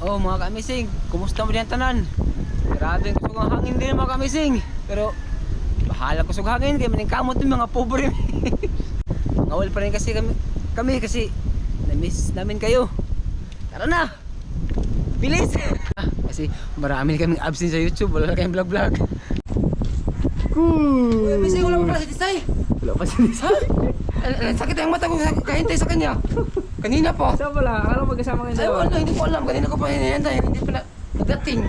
Oh mga kamising, kumusta mo diyan tanan? Grabe ang kusog ang hangin din mga kamising. Pero bahala kusog hangin kaya maning kamot yung mga pobre. Ngawal pa rin kasi kami kasi na-miss namin kayo. Tara na! Bilis! Kasi marami kaming absent sa YouTube, wala na kayong vlog-vlog. Cool! Uy, Mising, wala pa pala si Tisay. Wala pa si Tisay. Sakit ang mata ko kahintay sa kanya. Kanina pa. Saan pala? Akala magkasama kayo Ay, dalawa. wala, hindi ko alam. Kanina ko pa hinihintay. Hindi pala nagdating.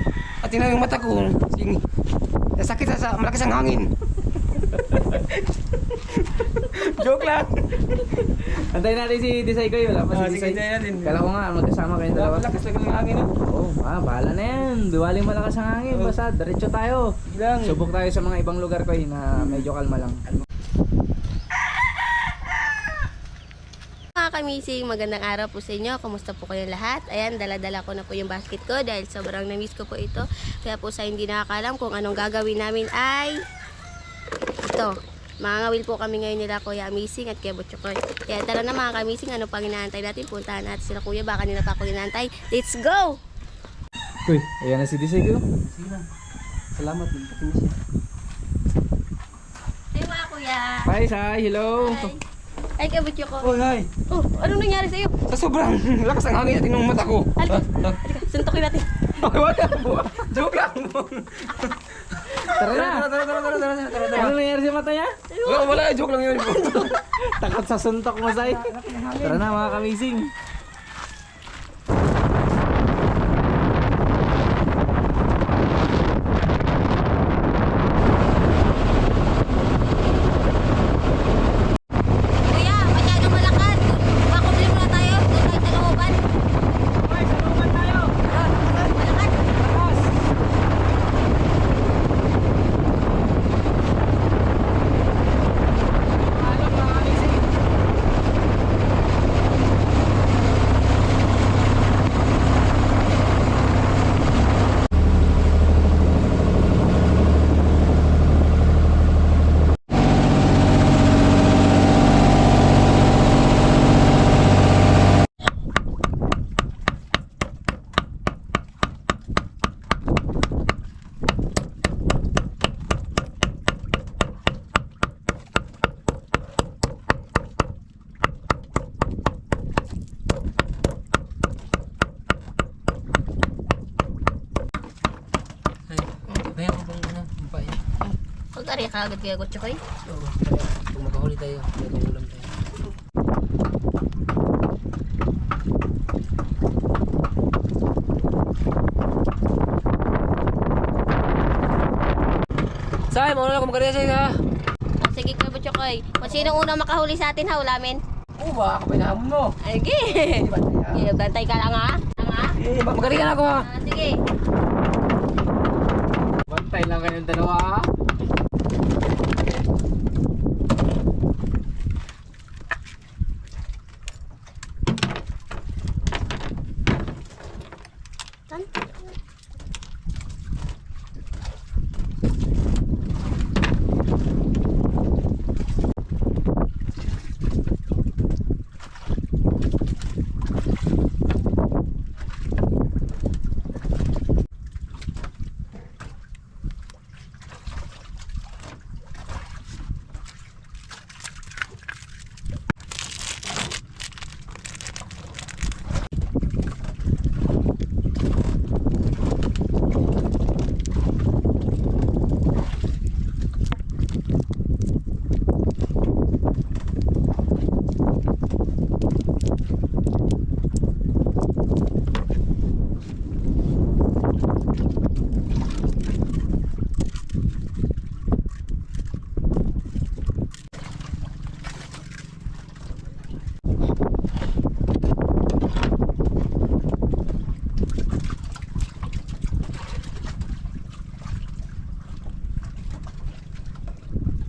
At tingnan yung mata ko. Sige. Nasakit sa malakas ang hangin. Joke lang! Antayin natin si Desay kayo. Wala pa si Desay. natin. Kala ko nga magkasama kayong dalawa. Malakas lang ang hangin. Oo, bahala na yan. Duwaling malakas ang hangin. Basta diretso tayo. Ilang. Subok tayo sa mga ibang lugar ko na medyo kalma lang. Mga kamising, magandang araw po sa inyo. Kumusta po kayong lahat? Ayan, dala-dala ko na po yung basket ko dahil sobrang na-miss ko po ito. Kaya po sa hindi nakakalam kung anong gagawin namin ay ito. Mangangawil po kami ngayon nila Kuya Amazing at Kuya Butchokoy. Kaya tara na mga kamising, ano pang inaantay natin? Puntahan natin sila Kuya, baka nila pa ako inaantay. Let's go! Uy, ayan na si Desay kayo. Salamat. Nagdating siya. Hey mga Kuya! Hi, Sai. Hello. Hi! Ay, Kuya Butchokoy. Oh, nay. Oh, anong nangyari sa'yo? Sa sobrang lakas ang hangin at tingnan yung mata ko. Halika, halika, suntokin natin. Ay, wala po. Joke lang. Tara na. Tara. Ano nangyari sa mata niya? Wala. Joke lang yun. Takot sa suntok mo, Sai. Tara na mga kamising. Kuya, masyadong malakad. Makubli muna tayo. Doon tayo sa looban. Okay, sa looban tayo. Malakad. Tapos. Ano mga kamising? Kaya ko bang ano, mapain. Pag-ari ka agad Kuya Butchokoy. Oo. Kung makahuli tayo, magkaulam tayo. Say, mauna na ako magkariya sa'yo ha. Sige Kuya Butchokoy. Kung sino unang makahuli sa atin ha, ulamin. Oo ba? Ako pinahamon mo. Ay, sige. Sige, bantay ka lang ha. Magkariya na ako ha. Sige. Bantay lang kayong dalawa. Tan.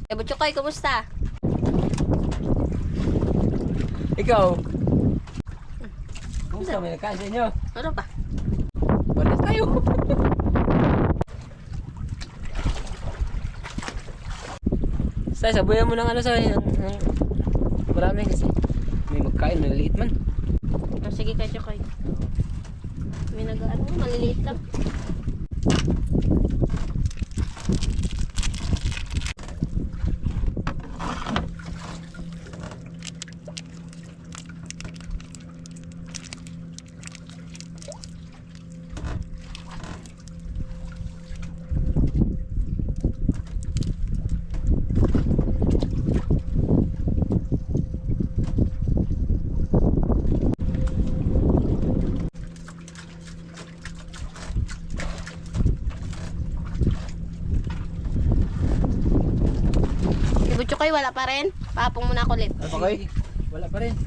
Kuya Butchokoy, kumusta? Ikaw. Kumusta may nagkain sa inyo? Ano pa? Balik tayo. Say, sabuyan mo ng ano sa marami kasi may magkain, maliliit man. Oh, sige Kuya Butchokoy. May nag-ano. Chokoy, wala pa rin. Papong muna ako ulit. Okay? Wala pa rin.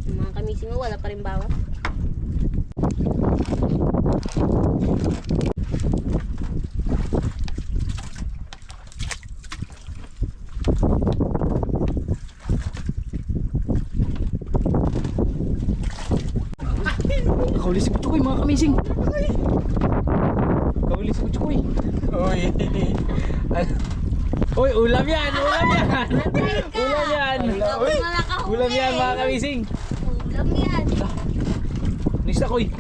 Yung mga kamising mo, wala pa rin bawang. Nakahuli si Butchoy mga kamising. Nakahuli si Butchoy. Uy. Uy, ulam yan! Ulam yan! Ulam yan! Uy, nakahuli. Ulam yan mga kamising. Ulam yan. Nista koy.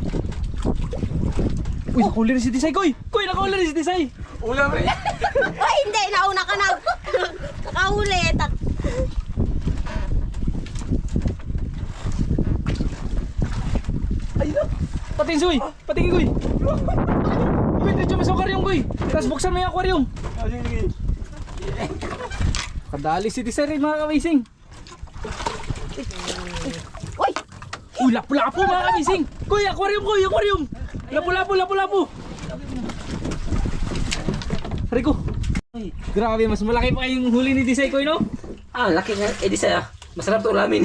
Uy, nakahuli rin si Tisay koy. Koy, nakahuli rin si Tisay. Ulam rin. Ay, hindi. Nauna ka na. Nakahuli. Patingin soy. Patingin koy. Uy, diretso mo sa aquarium koy. Tapos buksan mo yung aquarium. Sige. Kadali si Tisay rin mga kamising. Uy! Uy, lapu-lapu mga kamising. Koy, aquarium koy, aquarium. Lapu-lapu, lapu-lapu. Rico. Grabe, mas malaki pa yung huli ni Tisay koy, no? Ah, laki nga. Eh di saya. Masarap to ulamin.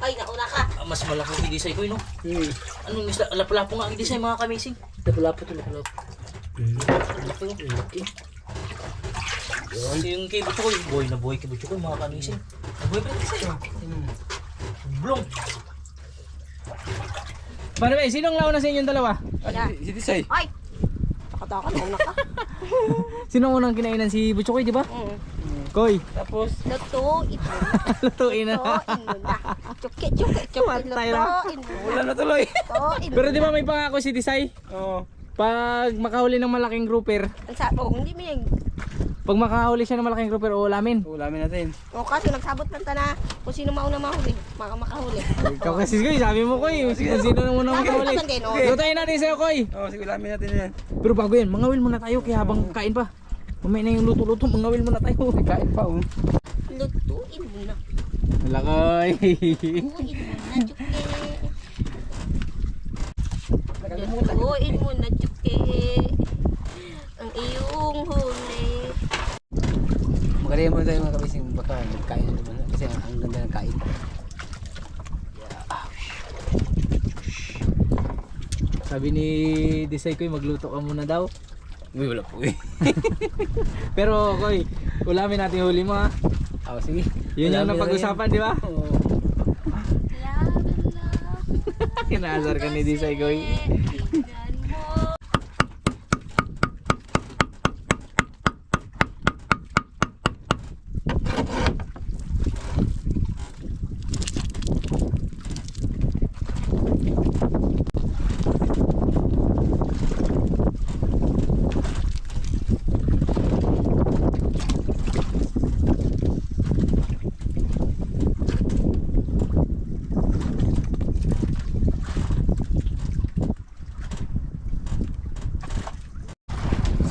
Ay, nauna ka. Mas malaki yung Tisay koy, no? Anong isla? Lapu-lapu nga ang Tisay mga kamising. Lapu-lapu to, lapu-lapu. Laki. Kasi yung kay Butchoy, boy na boy kay Butchoy mga kamising. Boy pa Tisay. Blong. Paano ba? Sinong launa sa inyong dalawa? Si Tisay. Ay! Takot-takot. Nauna ka. Sinong unang kinainan si Butchoy, di ba? Koy. Tapos, Lutuin mo na. Lutuin na. Lutuin mo na. Chuki. Matay na. Lutuin mo wala na tuloy. Lutuin mo Pero di ba may pangako si Tisay? Oo. Pag makahuli ng malaking grouper, Ang sapo, hindi mo yung... pag makahuli siya ng malaking grouper, uulamin. Ulamin natin. O kaso nagsabot lang ta na kung sino mauna mahuli. Makahuli. Ikaw kasi Koy, sabi mo Koy, kung sino na muna Sabi ko makahuli. naman din, o. Lutuin natin sa'yo Koy. Oo, sige, ulamin natin yan. Pero bago yan, mangawil muna tayo kaya habang kain pa. Mamaya na yung luto-luto, mangawil muna tayo. Kain pa, oh. Lutuin mo na. Wala Koy. Lutuin mo na, Chuki. Lutuin mo na, Chuki. Ang iyong huli. Magaling mo tayo mga kabising. Baka magkain na naman. Kasi ang ganda ng kain. Sabi ni Desay Koy, magluto ka muna daw. Uy, wala po eh. Pero Koy, ulamin natin yung huli mo ha. Oo, sige. Yun yung Ulamin napag-usapan, di ba? Oo. Kinasar ka ni Desay Koy.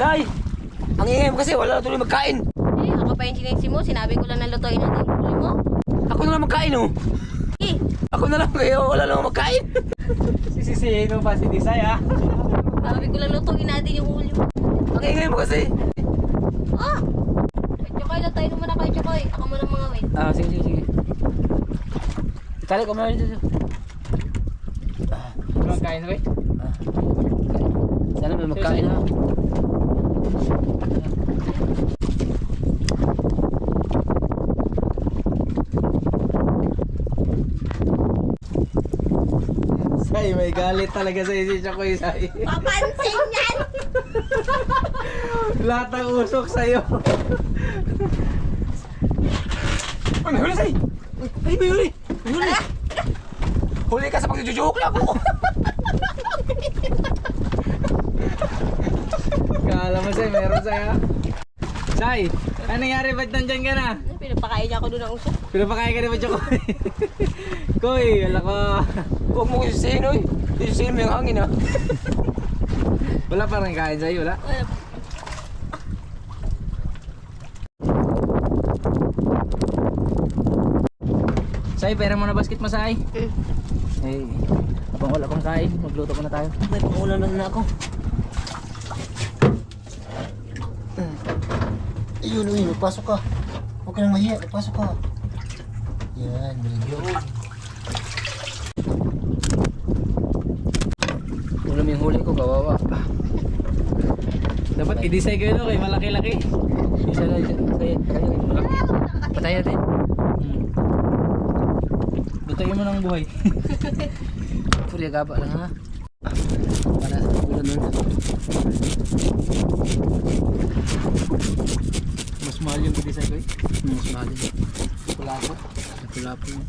Say! Ang ingay mo kasi wala na tuloy magkain. Eh, ako pa yung sinisi mo. Sinabi ko lang na lutuin natin yung huli mo. Ako na lang magkain, oh. Eh, Ako na lang kayo, wala lang magkain. Sisisihin mo pa si Desay ha. sabi ko lang lutuin natin yung huli mo. Ang ingay mo kasi. Ah! Chokoy, lutuin mo muna kayo, Chokoy. Ako muna mga wait. Ah, sige. Itali ko muna dito. Magkain Koy. Sana may magkain, ha. Say, may galit talaga sa si Chokoy Say. Papansin yan! Lahat ng usok sa'yo. Ay, may huli, Say! Ay, may huli! May huli! Huli ka sa pagjujujuk lang ako! Kala mo Say, meron sa'yo. Say, ano nangyari? Ba't nandyan ka na? Pinapakain niya ako doon ng usok. Pinapakain ka rin ba Chokoy? Koy, wala ko. Huwag mo kasi sisihin, oy! Sisihin mo yung hangin, ha? Wala pa rin kain sa'yo, wala? Say, pera mo na basket mo, Say. Eh, habang wala pang kain, magluto ko na tayo. May pangulan na ako. Ayun, ayun, pasok ka. Huwag ka nang mahiya, pasok ka. Yan, yun. Ulam yung huli ko, kawawa. Dapat i-design kayo no, kay malaki-laki. Isa na, patay natin. Lutuin mo ng buhay. Puri agaba lang ha. Para ulan nun. Mas mahal yung i-design ko eh. Mas mahal yun. Pulapo. Pula po yun.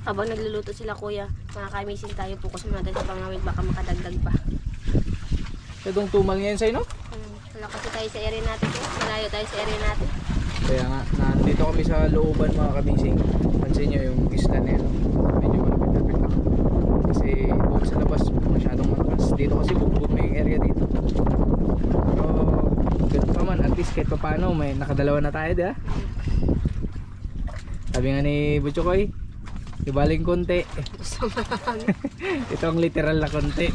Habang nagluluto sila kuya, makakamisin tayo, focus muna tayo sa pangawit, baka makadagdag pa. Itong tumal ngayon sa'yo no? Wala kasi tayo sa area natin, malayo tayo sa area natin. Kaya nga, nandito kami sa looban mga kabising. Pansin nyo yung isla na yun. Medyo malapit-lapit lang. Kasi doon sa labas, masyadong malakas. Dito kasi bugbog na yung area dito. Pero, ganun pa man, at least kahit pa paano, may nakadalawa na tayo, di ba? Sabi nga ni Butchokoy, ibaling konti. Ito ang literal na konti.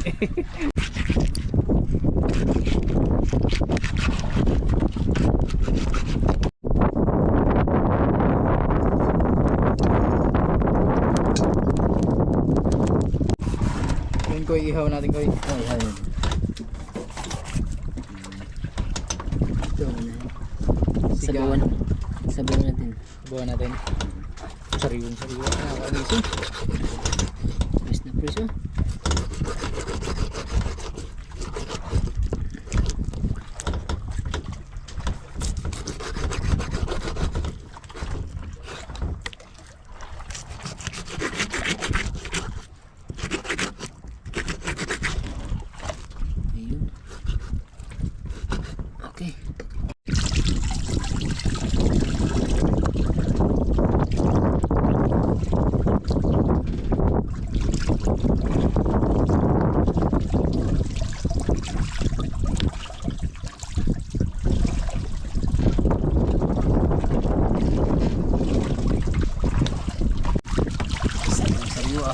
Yun ko, ihaw natin ko. Ay, ayun. Ito na. Sabawan. Sabawan natin. Buwan natin. Sariwang-sariwa. Nakakagising. Press na press oh. Ayun. Okay. Sariwa.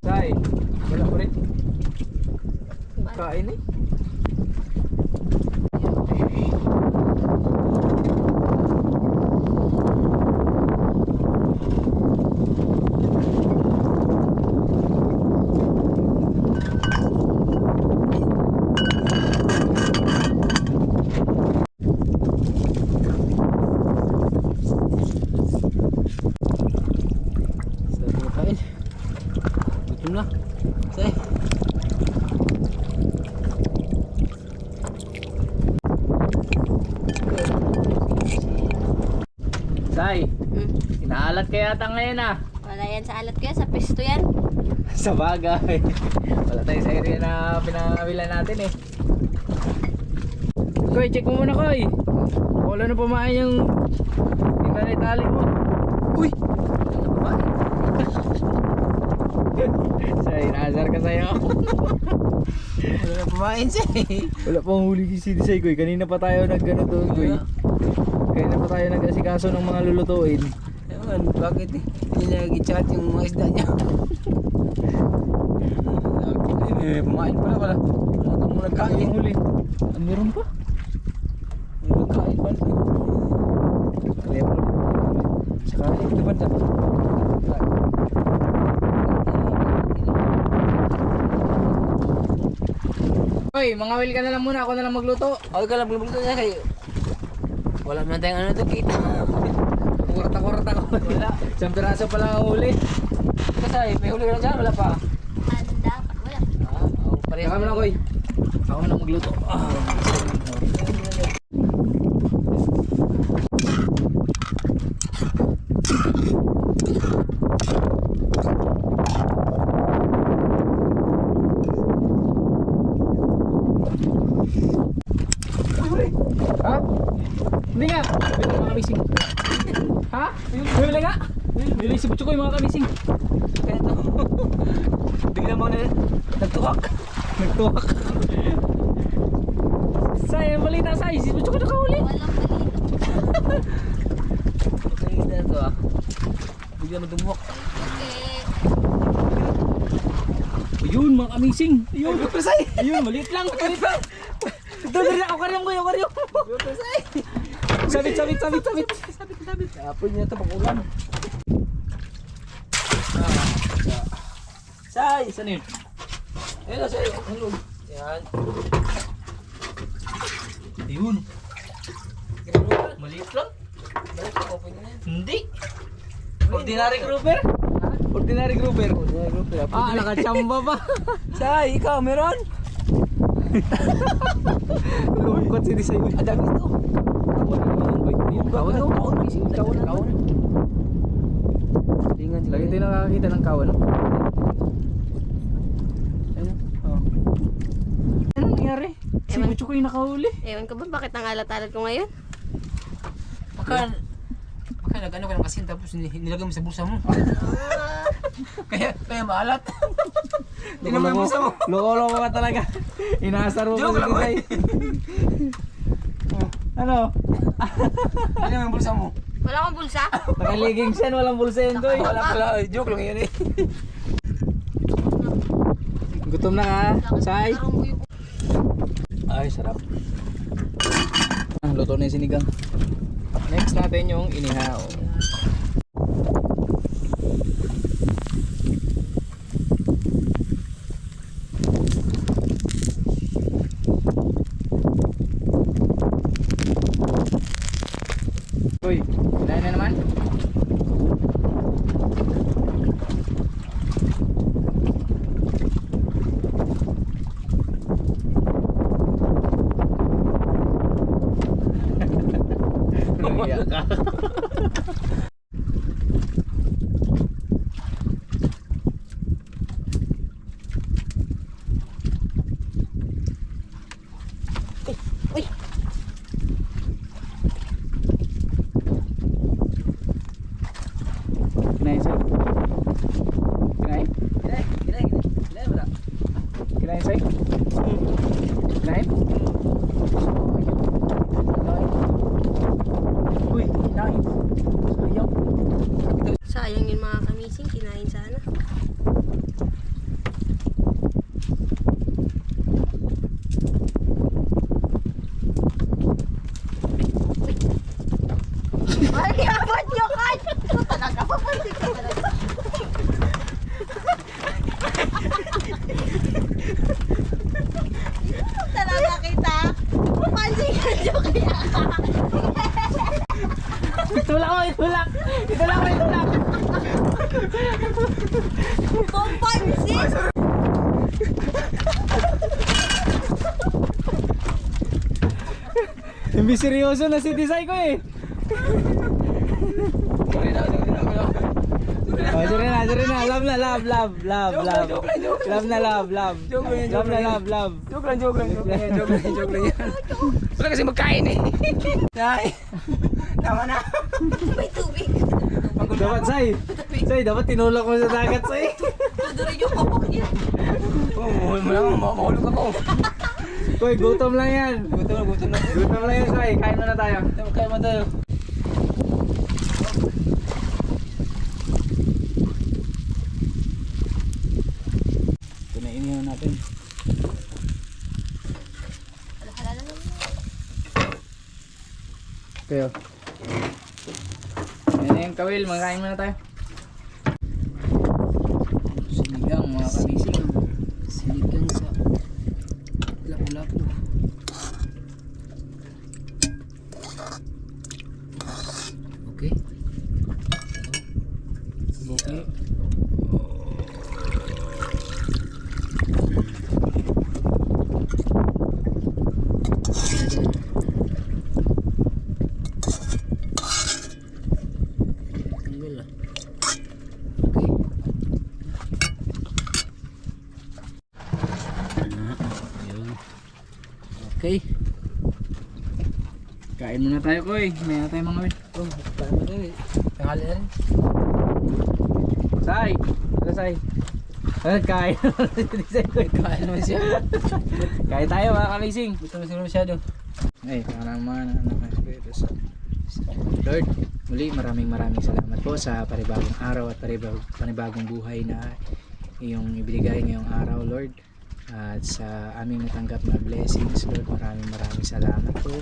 Say, wala ko rin. Kain eh. Sarap na kain. Gutom na. Say. Say, inaalat ka yata ngayon ah. Wala yan sa alat kuya, sa pesto yan. Sa bagay. Wala tayo sa area na pinangawilan natin eh. Koy, check mo muna Koy. Wala na pumain yung tali mo. Uy! Say, inaasar ka sa'yo. Wala na pumain siya eh. Wala pang huli si Say Koy. Kanina pa tayo nag-ano doon Koy. Kanina pa tayo nag-asikaso ng mga lulutuin. Ewan, bakit eh? Hindi niya nag-chat yung mga isda niya. May pumain pala wala. Wala kang nagkain yung huli. Ah, meron pa? Wala nagkain pala. Level. Saka ito banda. Hoy, mga will ka na lang muna. Ako na lang magluto. Okay ka lang bulbul niya kayo. Wala man tayong ano to kita. Kurata-kurata ko. Wala. Isang piraso pa lang ang huli. Kasi may huli ka na dyan, wala pa. Dapat wala. Pareho Saka mo na, Koy. Ako na magluto. Ha? Hindi nga. Bili mga kamising. Ha? Bili nga. Bili si Butcho ko yung mga kamising. Kaya to. Bigla mo na nagtuwak. Nagtuwak. Say, balita say. Si Butcho ko nakahuli. Walang balito. Ang isda na to ah. Bigla mo tumuwak. Okay. Ayun, mga kamising. Ayun. Say! Ayun, maliit lang. Maliit lang. Ito, dali ako karyong ko. Karyong. Sabit. Apoy niya ito pag-ulan. Say, saan yun? Ayun na sa'yo. Hulog. Yan. Ayun. Maliit lang. Balik ang apoy niya yan. Hindi. Ordinary grouper? Ordinary grouper. Ordinary group. Ah, nakachamba pa. Say, ikaw meron? Lungkot si Disay. Ang dami ito. Kawan naman yun, boy. Ayun, kawan daw. Kawan. Kawan. Lingan sila. Lagi tayo nakakakita ng kawan. No? Ayun. Oh. Anong nangyari? Si Ewan. Mucho ko yung nakahuli. Ewan ko ba bakit nangalat-alat ko ngayon? Baka nag-ano ka ng kasin tapos nilagay mo sa bulsa mo. kaya maalat. Tingnan mo yung bulsa mo. Loko-loko ka talaga. Inaasar mo Joke pa si lang, Disay. Ano? Tingnan mo yung bulsa mo. Wala akong bulsa? Nakaliging siya, walang bulsa yun, Toy. Wala pala. Joke lang yan eh. Gutom na ka, Say. Ay, sarap. Luto na yung sinigang. Next natin yung inihaw. Uy, kinain na naman? Iya ka. Kinain Say? Kinain? Kinain wala. Kinain Say? Kinain? Uy, kinain. Sayang. Sayang yung mga kamising, kinain sana. Ay, abot nyo kayo! Talaga, papansin ka talaga. Talaga kita. Papansin ka nyo kaya. Itulak mo, itulak! Itulak mo, itulak! Papansin! Imbis seryoso na si Disay ko eh. Sorry na. Oh, sorry na. Love na, love. Love na, love. Joke lang yan, Love na, love. Joke lang yan. Wala kasi magkain eh. Ay. Tama na. May tubig. Dapat, Say, dapat tinulak mo sa dagat, Say. Tudurin yung kapok niya. Mahulog ako. Koy, gutom lang yan. Gutom na. Gutom lang yan, Say. Kain muna tayo. Kain mo tayo. Ito na inihaw natin. sa'yo. Yan na yung kawil, magkain muna tayo. Sinigang mga kamising. Sinigang sa lapu-lapu. Okay. Okay. Tanggal ah. Okay. Ayun. Okay. Kain muna tayo, Koy. May na tayo mga kawil. Oh, paano mo rin? Tanghali na rin. Say! Ano, Say? Kain. Kain naman siya. Kain tayo mga kamising. Gusto mo siguro masyado. Ay, para naman Lord, muli maraming salamat po sa panibagong araw at panibagong buhay na iyong ibigay ngayong araw, Lord. At sa aming natanggap na blessings, Lord, maraming salamat po.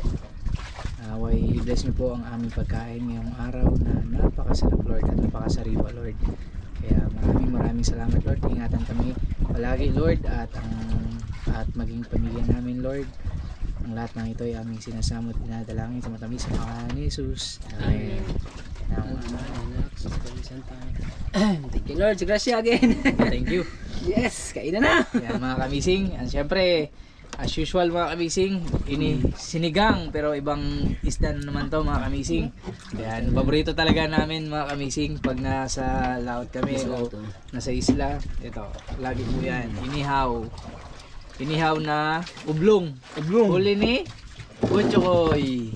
Naway i-bless niyo po ang aming pagkain ngayong araw na napakasarap, Lord, at napakasariwa, Lord. Kaya maraming salamat, Lord. Ingatan kami palagi, Lord, at maging pamilya namin, Lord. Ang lahat ng ito ay aming sinasamo at dinadalangin sa matamis sa pangalan ni Jesus. Amen. Thank you Lord, sa grasya again. Thank you. Yes, kain na. Yan mga kamising. And syempre, as usual mga kamising, sinigang pero ibang isda na naman to mga kamising. Yan, paborito talaga namin mga kamising pag nasa laut kami o nasa isla. Ito, lagi po yan. Inihaw na ublong. Huli ni Butchokoy.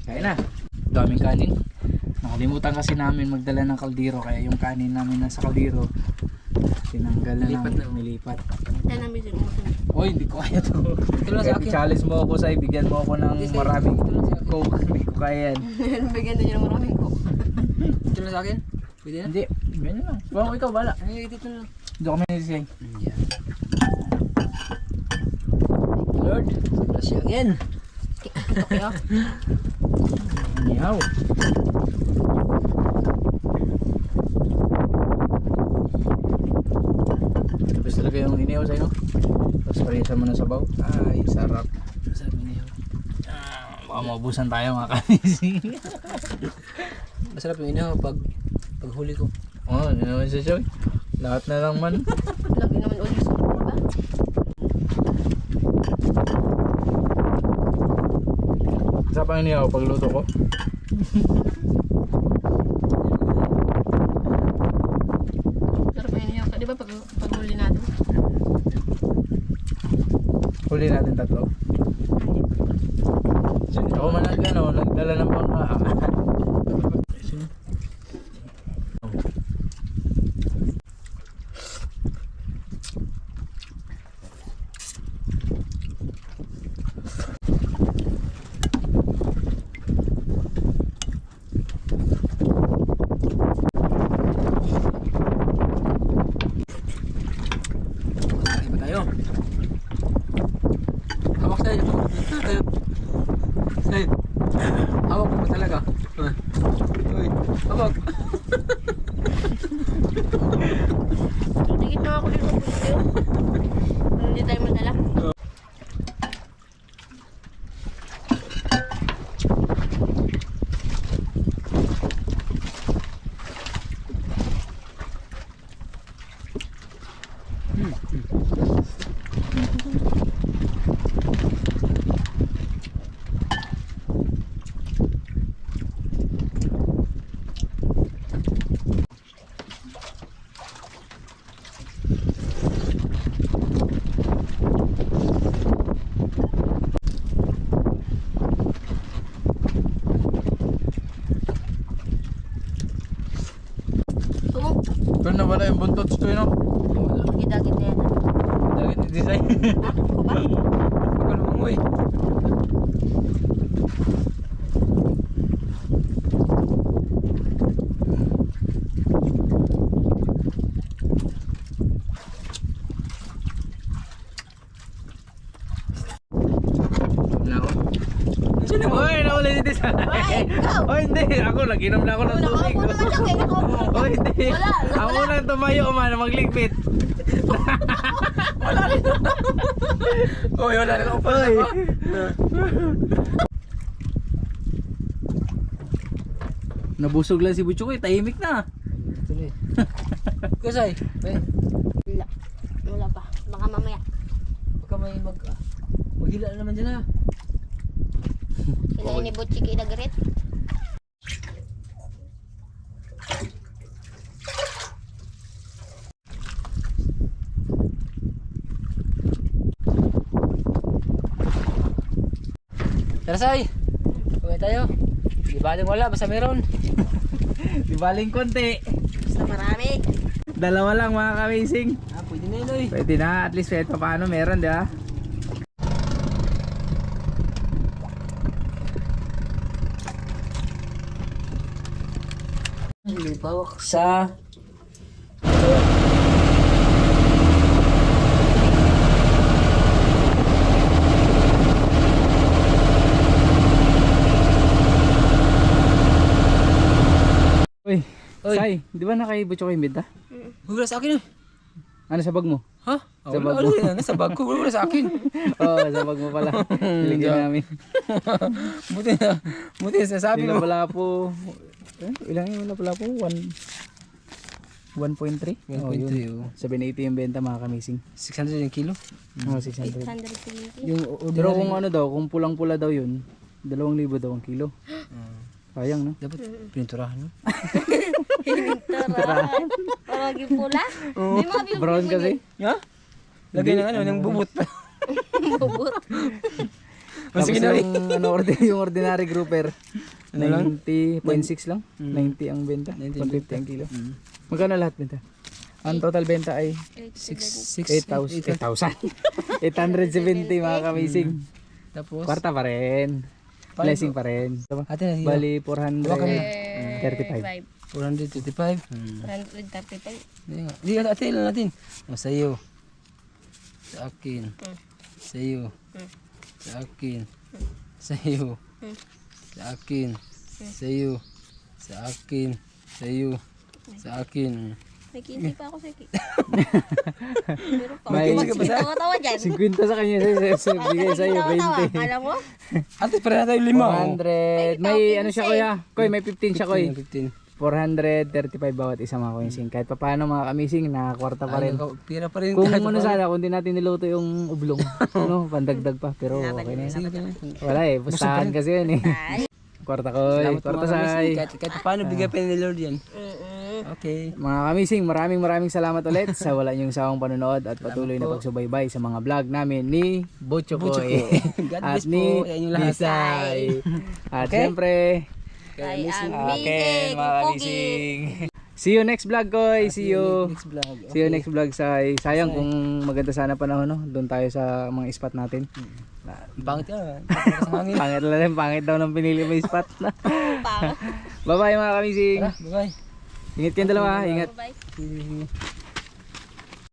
Kaya na. Daming kanin. Nakalimutan kasi namin magdala ng kaldero kaya yung kanin namin nasa kaldero tinanggal na namin. Nilipat. Yan ang bisig mo. Oy, hindi ko kaya to. Ito lang sa Kahit akin. challenge mo ako sa bigyan mo ako ng Hindi, sa'yo. maraming Ito lang sa akin. coke. Hindi ko kaya yan. Bigyan na niyo ng maraming ko. Ito lang sa akin. Pwede na? Hindi, ganyan lang. Kung ikaw bala. Ay, dito na lang. Hindi ko manisisay. Yeah. Lord, sa grasya again. Kayo? Inihaw. Gusto talaga yung inihaw sa'yo, no? Tapos parisa mo na sabaw. Ay, sarap. Masarap yun yun. Baka maubusan tayo mga kanising. Masarap yung inaw pag huli ko. Oo, yun naman siya siya. Lahat na lang man. Lagi naman ulit sa ba? Sarap ang inihaw pagluto ko. Sarap pa yun ka. Di ba pag huli natin? Huli natin tatlo. Ako man nagdala ng pangkaha. Kain pa tayo. Hawak sa'yo. Sa'yo. Sa'yo. Hawak mo ba talaga? Uy, hawak. Tigit na ako dito. Hindi tayo madala. Doon na wala yung buntot ito yun, no? Dagit na yan. Dagit ni design. Ha? Ako ba? Ako naman mo eh. Na ako. Sino mo? Uy, nawala ni design. Ay, ikaw. Oh, hindi. Ako, nag-inom na ako ng tubig. Nakaupo naman siya. Kaya nakaupo. Oh, hindi. Wala, Ako wala. lang tumayo man, magligpit. Oh, wala na ako. Oy. Nabusog lang si Butchok eh, tahimik na. Tuloy. Kusay. Wala. Wala pa. Baka mamaya. Baka may maghila na naman dyan ha. Sila ni Butchik inagarit. Tara say. Kumain tayo. Di baling wala, basta meron. Di baling konti. Basta marami. Dalawa lang mga ka-amazing. Ah, pwede na yun oy. Pwede na, at least kahit pa paano meron, di ba? May pawak. Sa Uy, Oy. Sai, di ba nakaibutso kayo benta? Wala sa akin eh. Ano sa bag mo? Ha? Sa Wala, bag mo. wala, nasa bag ko. Wala sa akin. Oo, sa bag mo pala. Niligyan namin. Buti na sabi Hindi mo. na pala po. Ilang yun wala pala po? 1.3? 1.3, oh. 780 yung benta mga kamising. 600 yung kilo. Oo, 600. 820. Yung Pero ordinary. kung ano daw, kung pulang-pula daw yun, 2,000 daw ang kilo. Sayang, no? Dapat pininturahan mo. Tara. Parang yung pula. May mga view. Brown kasi. Ha? Lagay ng ano, ng bubot pa. Bubot. Tapos Sige na, yung, yung ordinary grouper, Ano lang? 90.6 lang. 90 ang benta. 150 ang kilo. Magkano lahat benta? Ang total benta ay 8,000. 870 mga kamising. Tapos, Kwarta pa rin. Blessing pa rin. ate na dito. Bali Diba kami? 435. 435. 135. Hindi nga. Hindi, ate, ilan natin? O, sa'yo. Sa akin. Sa'yo. Sa akin. Sa'yo. Sa akin. Sa'yo. Sa akin. Sa'yo. Sa akin. May 15 pa ako sa Meron pa. May- Tawa-tawa dyan. 50 sa kanya. Bigay sa'yo, Tawa-tawa. 20. Alam mo? Ate, para na tayo 5. 400. May ano siya kuya? Koy, may 15 siya koy. 15. 435 bawat isa mga kumising. Kahit pa paano mga kamising, nakakwarta pa rin. Pira pa rin. Kung ano sana, kung di natin niluto yung ublong, no, pandagdag pa. Pero okay na yun. Wala eh, pustahan kasi yun eh. Ay. Kwarta koy, kwarta say. Kahit paano bigay pa ni Lord yan. Okay. Mga kamising, maraming salamat ulit sa wala niyong sawang panonood at patuloy na pagsubaybay sa mga vlog namin ni Butcho Koy God at bless po ni sa inyong lahat. Bisay. At Okay. syempre, Ay, okay, amazing. mga Pogi. kamising. See you next vlog Koy. See you. Next vlog. See you next vlog say. Sayang kung maganda sana panahon no. Doon tayo sa mga spot natin. Bangit ka. Sa hangin. Pangit lang rin, pangit daw ng pinili mo spot na. Pang. Bye bye mga kamising. Bye-bye. Ingat kayong dalawa, ingat. Bye. Sige.